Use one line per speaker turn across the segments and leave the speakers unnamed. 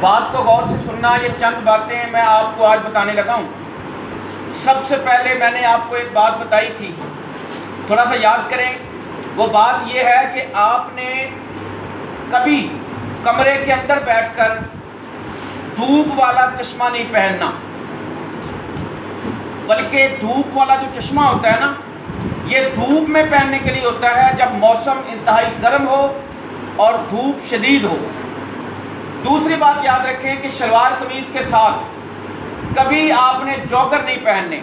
بات کو غور سے سننا. یہ چند باتیں میں آپ کو آج بتانے لگا ہوں. سب سے پہلے میں نے آپ کو ایک بات بتائی تھی, تھوڑا سا یاد کریں. وہ بات یہ ہے کہ آپ نے کبھی کمرے کے اندر بیٹھ کر دھوپ والا چشمہ نہیں پہننا, بلکہ دھوپ والا جو چشمہ ہوتا ہے نا, یہ دھوپ میں پہننے کے لیے ہوتا ہے جب موسم انتہائی گرم ہو اور دھوپ شدید ہو. دوسری بات یاد رکھیں کہ شلوار قمیض کے ساتھ کبھی آپ نے جوگر نہیں پہننے.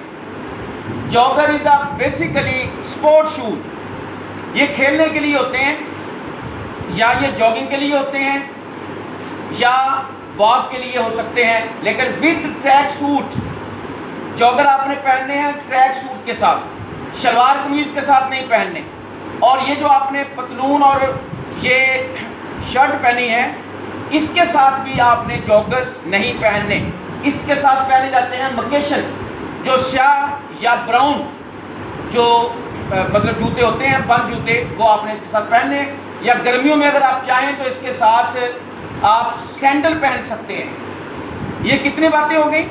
جوگر از اے بیسیکلی اسپورٹ شوز. یہ کھیلنے کے لیے ہوتے ہیں, یا یہ جاگنگ کے لیے ہوتے ہیں, یا واک کے لیے ہو سکتے ہیں, لیکن وتھ ٹریک سوٹ. جوگر آپ نے پہننے ہیں ٹریک سوٹ کے ساتھ, شلوار قمیض کے ساتھ نہیں پہننے. اور یہ جو آپ نے پتلون اور یہ شرٹ پہنی ہے, اس کے ساتھ بھی آپ نے جوگرز نہیں پہننے. اس کے ساتھ پہنے جاتے ہیں مکیشن, جو سیاہ یا براؤن جو مطلب جوتے ہوتے ہیں, بند جوتے, وہ آپ نے اس کے ساتھ پہننے. یا گرمیوں میں اگر آپ چاہیں تو اس کے ساتھ آپ سینڈل پہن سکتے ہیں. یہ کتنی باتیں ہو گئی؟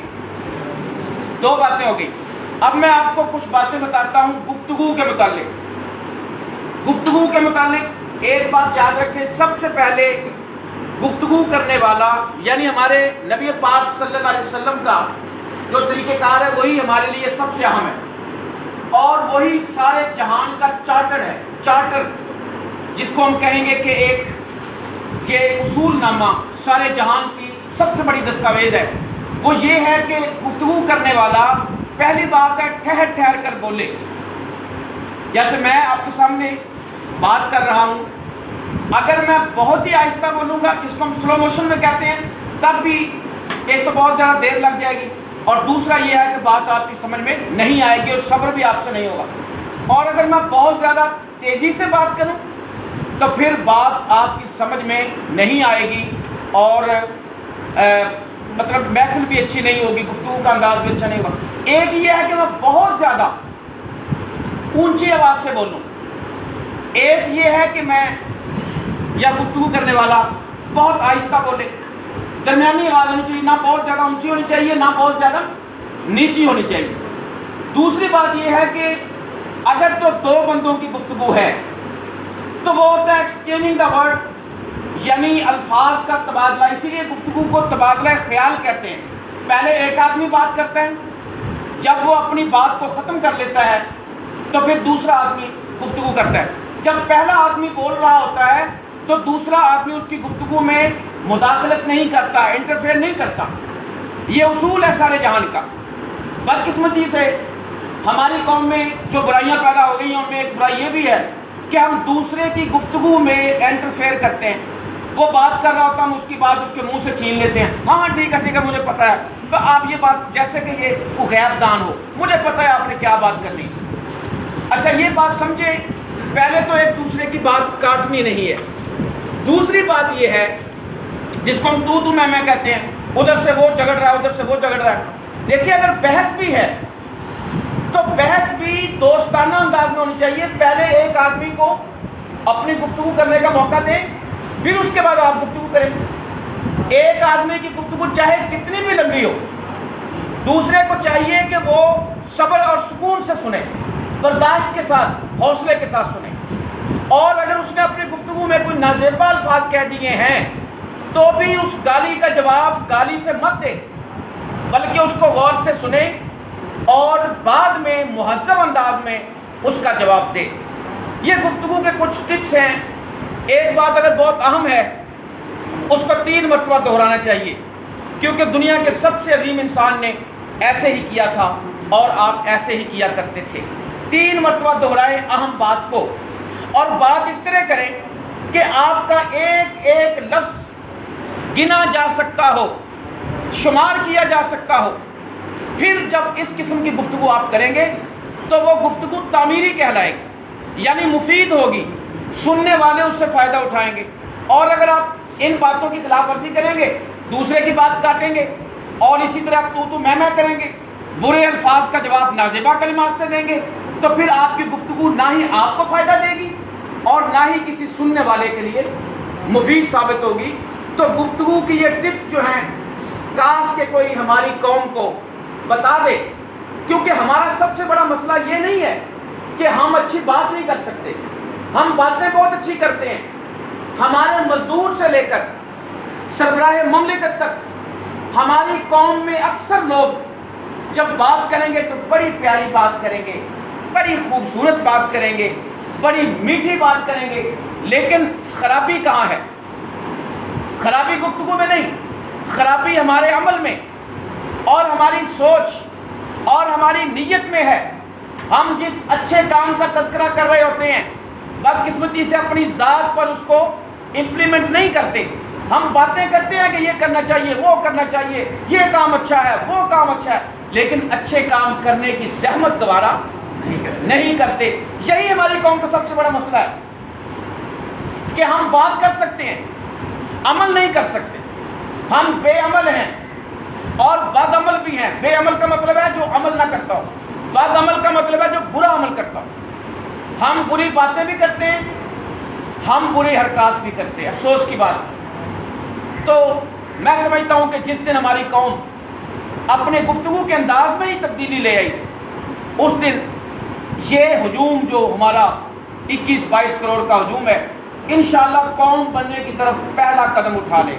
2 باتیں ہو گئی. اب میں آپ کو کچھ باتیں بتاتا ہوں گفتگو کے متعلق. گفتگو کے متعلق ایک بات یاد رکھیں, سب سے پہلے گفتگو کرنے والا یعنی ہمارے نبی پاک صلی اللہ علیہ وسلم کا جو طریقہ کار ہے وہی ہمارے لیے سب سے اہم ہے, اور وہی سارے جہان کا چارٹر ہے. چارٹر جس کو ہم کہیں گے کہ ایک یہ اصول نامہ سارے جہان کی سب سے بڑی دستاویز ہے. وہ یہ ہے کہ گفتگو کرنے والا پہلی بات ہے ٹھہر ٹھہر کر بولے. جیسے میں آپ کے سامنے بات کر رہا ہوں, اگر میں بہت ہی آہستہ بولوں گا, جس کو ہم سلو موشن میں کہتے ہیں, تب بھی ایک تو بہت زیادہ دیر لگ جائے گی, اور دوسرا یہ ہے کہ بات آپ کی سمجھ میں نہیں آئے گی اور صبر بھی آپ سے نہیں ہوگا. اور اگر میں بہت زیادہ تیزی سے بات کروں تو پھر بات آپ کی سمجھ میں نہیں آئے گی, اور مطلب محفل بھی اچھی نہیں ہوگی, گفتگو کا انداز بھی اچھا نہیں ہوگا. ایک یہ ہے کہ میں بہت زیادہ اونچی آواز سے بولوں, ایک یہ ہے کہ میں یا گفتگو کرنے والا بہت آہستہ بولے. درمیانی آواز ہونی چاہیے, نہ بہت زیادہ اونچی ہونی چاہیے نہ بہت زیادہ نیچی ہونی چاہیے. دوسری بات یہ ہے کہ اگر تو 2 بندوں کی گفتگو ہے تو وہ ہوتا ہے ایکسچینجنگ دا ورڈ, یعنی الفاظ کا تبادلہ. اسی لیے گفتگو کو تبادلہ خیال کہتے ہیں. پہلے ایک آدمی بات کرتا ہے, جب وہ اپنی بات کو ختم کر لیتا ہے تو پھر دوسرا آدمی گفتگو کرتا ہے. جب پہلا آدمی بول رہا ہوتا ہے تو دوسرا آدمی اس کی گفتگو میں مداخلت نہیں کرتا, انٹرفیئر نہیں کرتا. یہ اصول ہے سارے جہان کا. بدقسمتی سے ہماری قوم میں جو برائیاں پیدا ہو گئی ہیں ان میں ایک برائی یہ بھی ہے کہ ہم دوسرے کی گفتگو میں انٹرفیئر کرتے ہیں. وہ بات کر رہا ہوتا, ہم اس کی بات اس کے منہ سے چھین لیتے ہیں. ہاں ٹھیک ہے مجھے پتہ ہے, تو آپ یہ بات جیسے کہ یہ کوئی غیب دان ہو, مجھے پتہ ہے آپ نے کیا بات کرنی. اچھا یہ بات سمجھے, پہلے تو ایک دوسرے کی بات کاٹنی نہیں ہے. دوسری بات یہ ہے جس کو ہم تو میں کہتے ہیں, ادھر سے وہ جھگڑ رہا ہے ادھر سے وہ جھگڑ رہا ہے. دیکھیے اگر بحث بھی ہے تو بحث بھی دوستانہ انداز میں ہونی چاہیے. پہلے ایک آدمی کو اپنی گفتگو کرنے کا موقع دیں, پھر اس کے بعد آپ گفتگو کریں. ایک آدمی کی گفتگو چاہے کتنی بھی لمبی ہو, دوسرے کو چاہیے کہ وہ صبر اور سکون سے سنے, برداشت کے ساتھ, حوصلے کے ساتھ سنے. اور اگر اس نے اپنی گفتگو میں کوئی نازیبا الفاظ کہہ دیے ہیں تو بھی اس گالی کا جواب گالی سے مت دے, بلکہ اس کو غور سے سنے اور بعد میں مہذب انداز میں اس کا جواب دے. یہ گفتگو کے کچھ ٹپس ہیں. ایک بات اگر بہت اہم ہے, اس کو 3 مرتبہ دہرانا چاہیے, کیونکہ دنیا کے سب سے عظیم انسان نے ایسے ہی کیا تھا اور آپ ایسے ہی کیا کرتے تھے. 3 مرتبہ دہرائیں اہم بات کو, اور بات اس طرح کریں کہ آپ کا ایک ایک لفظ گنا جا سکتا ہو, شمار کیا جا سکتا ہو. پھر جب اس قسم کی گفتگو آپ کریں گے تو وہ گفتگو تعمیری کہلائے گی, یعنی مفید ہوگی, سننے والے اس سے فائدہ اٹھائیں گے. اور اگر آپ ان باتوں کی خلاف ورزی کریں گے, دوسرے کی بات کاٹیں گے, اور اسی طرح آپ تو میں کریں گے, برے الفاظ کا جواب نازیبا کلمات سے دیں گے, تو پھر آپ کی گفتگو نہ ہی آپ کو فائدہ دے گی اور نہ ہی کسی سننے والے کے لیے مفید ثابت ہوگی. تو گفتگو کی یہ ٹپس جو ہیں کاش کہ کوئی ہماری قوم کو بتا دے، کیونکہ ہمارا سب سے بڑا مسئلہ یہ نہیں ہے کہ ہم اچھی بات نہیں کر سکتے، ہم باتیں بہت اچھی کرتے ہیں. ہمارے مزدور سے لے کر سربراہ مملکت تک ہماری قوم میں اکثر لوگ جب بات کریں گے تو بڑی پیاری بات کریں گے، بڑی خوبصورت بات کریں گے، بڑی میٹھی بات کریں گے، لیکن خرابی کہاں ہے؟ خرابی گفتگو میں نہیں، خرابی ہمارے عمل میں اور ہماری سوچ اور ہماری نیت میں ہے. ہم جس اچھے کام کا تذکرہ کر رہے ہوتے ہیں بدقسمتی سے اپنی ذات پر اس کو امپلیمنٹ نہیں کرتے. ہم باتیں کرتے ہیں کہ یہ کرنا چاہیے، وہ کرنا چاہیے، یہ کام اچھا ہے، وہ کام اچھا ہے، لیکن اچھے کام کرنے کی زحمت دوبارہ نہیں کرتے. یہی ہماری قوم کا سب سے بڑا مسئلہ ہے کہ ہم بات کر سکتے ہیں، عمل نہیں کر سکتے. ہم بے عمل ہیں اور بد عمل بھی ہیں. بے عمل کا مطلب ہے جو عمل نہ کرتا ہو، بد عمل کا مطلب ہے جو برا عمل کرتا ہو. ہم بری باتیں بھی کرتے ہیں، ہم بری حرکات بھی کرتے ہیں. افسوس کی بات. تو میں سمجھتا ہوں کہ جس دن ہماری قوم اپنے گفتگو کے انداز میں ہی تبدیلی لے آئی، اس دن یہ ہجوم جو ہمارا 21-22 کروڑ کا ہجوم ہے انشاءاللہ قوم بننے کی طرف پہلا قدم اٹھا لے.